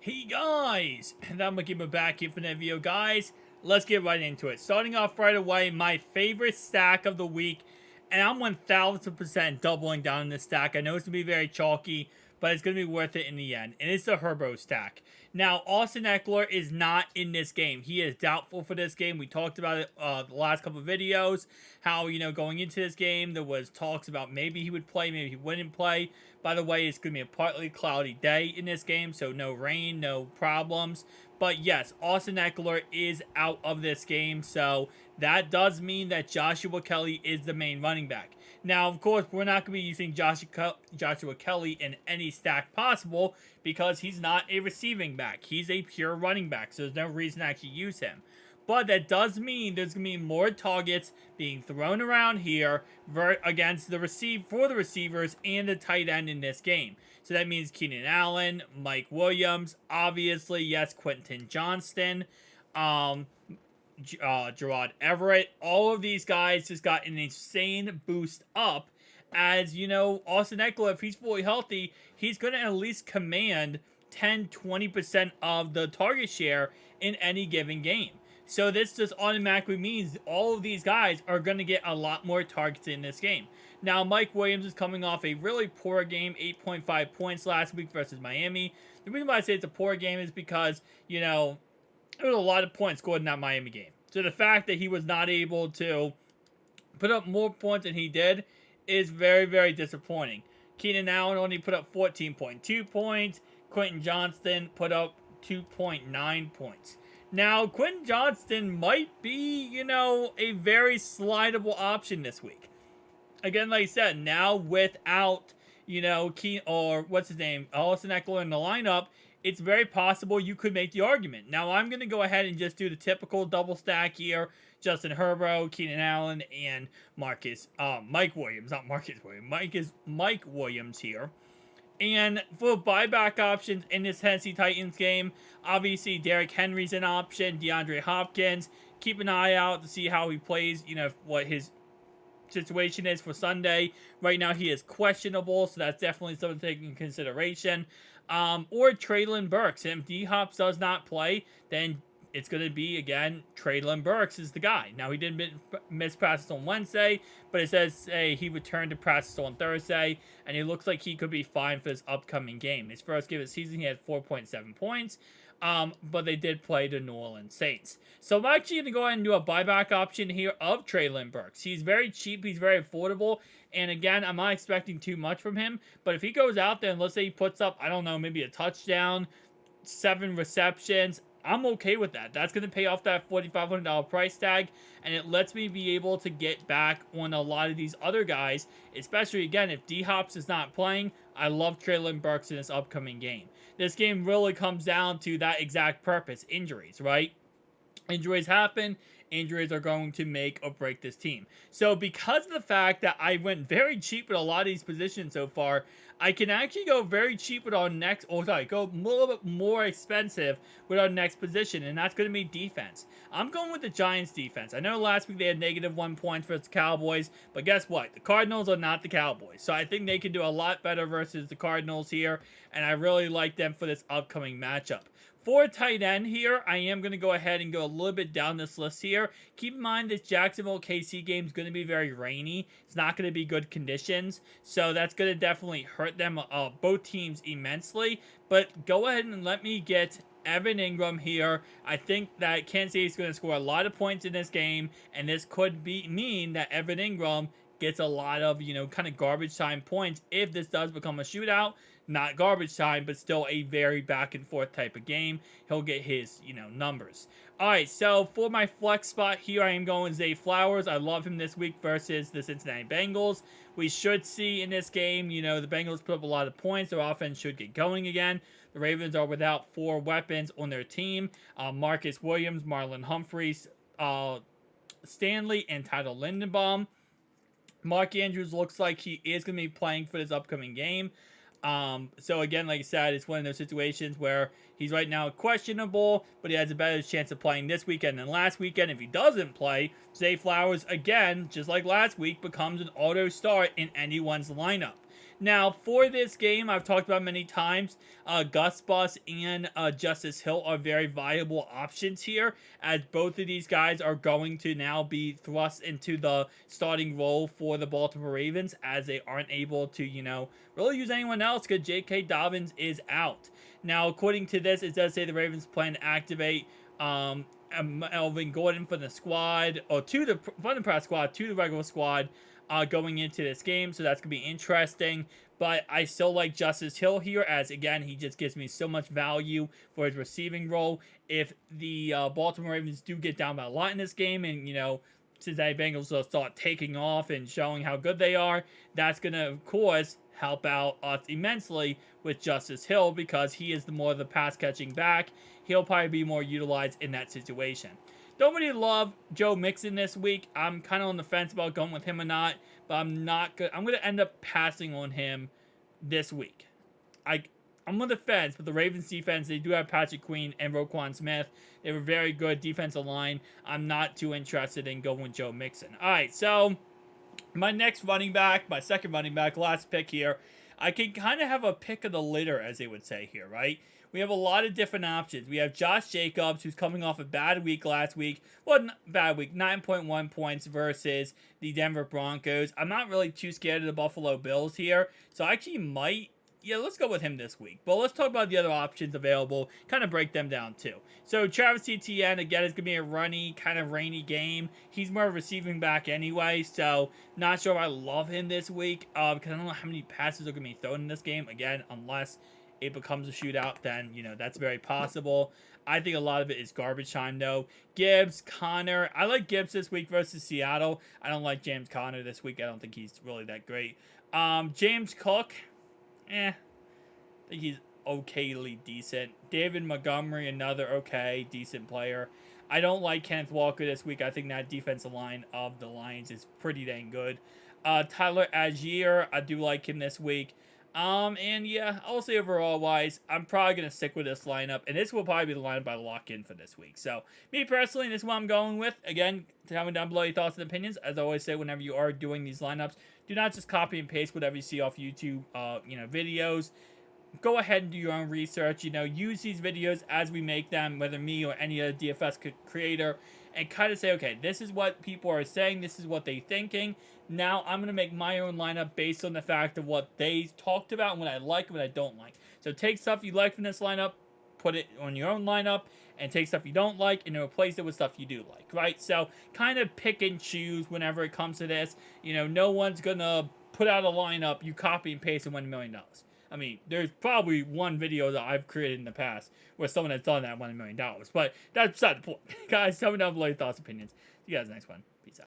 Hey guys, and I'm gonna give back here for that video, guys. Let's get right into it. Starting off right away, my favorite stack of the week, and I'm 1000% doubling down on this stack. I know it's gonna be very chalky, but it's gonna be worth it in the end. And it's the Herbo stack. Now, Austin Eckler is not in this game. He is doubtful for this game. We talked about it the last couple of videos. How, going into this game, there was talks about maybe he would play, maybe he wouldn't play. By the way, it's going to be a partly cloudy day in this game, so no rain, no problems. But yes, Austin Eckler is out of this game, so that does mean that Joshua Kelly is the main running back. Now, of course, we're not going to be using Joshua Kelly in any stack possible because he's not a receiving back. He's a pure running back, so there's no reason to actually use him. But that does mean there's going to be more targets being thrown around here against the receivers and the tight end in this game. So that means Keenan Allen, Mike Williams, obviously, yes, Quentin Johnston, Gerard Everett. All of these guys just got an insane boost up. As Austin Eckler, if he's fully healthy, he's going to at least command 10-20% of the target share in any given game. So this just automatically means all of these guys are going to get a lot more targets in this game. Now, Mike Williams is coming off a really poor game, 8.5 points last week versus Miami. The reason why I say it's a poor game is because, there was a lot of points scored in that Miami game. So the fact that he was not able to put up more points than he did is very, very disappointing. Keenan Allen only put up 14.2 points. Quentin Johnston put up 2.9 points. Now, Quentin Johnston might be, a very slidable option this week. Again, like I said, now without, Austin Eckler in the lineup, it's very possible you could make the argument. Now, I'm going to go ahead and just do the typical double stack here. Justin Herbert, Keenan Allen, and Mike Williams. Not Marcus Williams. Mike Williams here. And for buyback options in this Tennessee Titans game, obviously Derrick Henry's an option, DeAndre Hopkins. Keep an eye out to see how he plays, what his situation is for Sunday. Right now he is questionable, so that's definitely something to take into consideration. Or Treylon Burks. And if D-Hop does not play, then it's going to be, again, Treylon Burks is the guy. Now, he didn't miss practice on Wednesday, but it says he returned to practice on Thursday, and it looks like he could be fine for this upcoming game. His first game of the season, he had 4.7 points, but they did play the New Orleans Saints. So I'm actually going to go ahead and do a buyback option here of Treylon Burks. He's very cheap, he's very affordable, and again, I'm not expecting too much from him, but if he goes out there and let's say he puts up, I don't know, maybe a touchdown, 7 receptions, I'm okay with that. That's going to pay off that $4,500 price tag, and it lets me be able to get back on a lot of these other guys, especially, again, if D-Hops is not playing. I love Treylon Burks in this upcoming game. This game really comes down to that exact purpose, injuries, right? Injuries happen. Injuries are going to make or break this team. So because of the fact that I went very cheap with a lot of these positions so far, I can actually go very cheap with our next, go a little bit more expensive with our next position, and that's going to be defense. I'm going with the Giants defense. I know last week they had -1 points versus the Cowboys, but guess what? The Cardinals are not the Cowboys. So I think they can do a lot better versus the Cardinals here, and I really like them for this upcoming matchup. For tight end here, I am going to go ahead and go a little bit down this list here. Keep in mind this Jacksonville KC game is going to be very rainy. It's not going to be good conditions, so that's going to definitely hurt them, both teams, immensely. But go ahead and let me get Evan Ingram here. I think that Kansas City is going to score a lot of points in this game, and this could mean that Evan Ingram gets a lot of, kind of garbage time points if this does become a shootout. Not garbage time, but still a very back and forth type of game. He'll get his, numbers. Alright, so for my flex spot here, I am going Zay Flowers. I love him this week versus the Cincinnati Bengals. We should see in this game, the Bengals put up a lot of points. Their offense should get going again. The Ravens are without 4 weapons on their team. Marcus Williams, Marlon Humphreys, Stanley, and Tyler Lindenbaum. Mark Andrews looks like he is going to be playing for this upcoming game. So again, like I said, it's one of those situations where he's right now questionable, but he has a better chance of playing this weekend than last weekend. If he doesn't play, Zay Flowers, again, just like last week, becomes an auto start in anyone's lineup. Now, for this game, I've talked about many times, Gus Bus and Justice Hill are very viable options here, as both of these guys are going to now be thrust into the starting role for the Baltimore Ravens, as they aren't able to, really use anyone else because J.K. Dobbins is out. Now, according to this, it does say the Ravens plan to activate Melvin Gordon from the squad, or from the practice squad to the regular squad, going into this game, so that's going to be interesting. But I still like Justice Hill here, as again, he just gives me so much value for his receiving role. If the Baltimore Ravens do get down by a lot in this game, and Cincinnati Bengals will start taking off and showing how good they are, that's going to, of course, help out us immensely with Justice Hill, because he is the more of the pass catching back. He'll probably be more utilized in that situation. Don't really love Joe Mixon this week. I'm kind of on the fence about going with him or not, but I'm not good. I'm going to end up passing on him this week. I'm on the fence, but the Ravens defense, they do have Patrick Queen and Roquan Smith. They have a very good defensive line. I'm not too interested in going with Joe Mixon. All right, so my next running back, my second running back, last pick here, I can kind of have a pick of the litter, as they would say here, right? We have a lot of different options. We have Josh Jacobs, who's coming off a bad week last week. Well, not bad week, 9.1 points versus the Denver Broncos. I'm not really too scared of the Buffalo Bills here, so I actually might, let's go with him this week. But let's talk about the other options available, kind of break them down too. So Travis Etienne, again, is going to be a runny, kind of rainy game. He's more of a receiving back anyway, so not sure if I love him this week, because I don't know how many passes are going to be thrown in this game, again, unless it becomes a shootout, then, that's very possible. I think a lot of it is garbage time, though. Gibbs, Connor. I like Gibbs this week versus Seattle. I don't like James Conner this week. I don't think he's really that great. James Cook. I think he's okayly decent. David Montgomery, another okay, decent player. I don't like Kenneth Walker this week. I think that defensive line of the Lions is pretty dang good. Tyler Algier, I do like him this week. And yeah, I'll say overall wise, I'm probably going to stick with this lineup, and this will probably be the lineup I lock in for this week. So, me personally, this is what I'm going with. Again, tell me down below your thoughts and opinions. As I always say, whenever you are doing these lineups, do not just copy and paste whatever you see off YouTube, videos. Go ahead and do your own research. Use these videos as we make them, whether me or any other DFS creator, and kind of say, okay, this is what people are saying, this is what they're thinking. Now I'm going to make my own lineup based on the fact of what they talked about and what I like and what I don't like. So take stuff you like from this lineup, put it on your own lineup, and take stuff you don't like and replace it with stuff you do like, right? So kind of pick and choose whenever it comes to this. No one's going to put out a lineup, you copy and paste and win $1 million. I mean, there's probably one video that I've created in the past where someone has done that, $1 million. But that's beside the point. Guys, tell me down below your thoughts, opinions. See you guys next one. Peace out.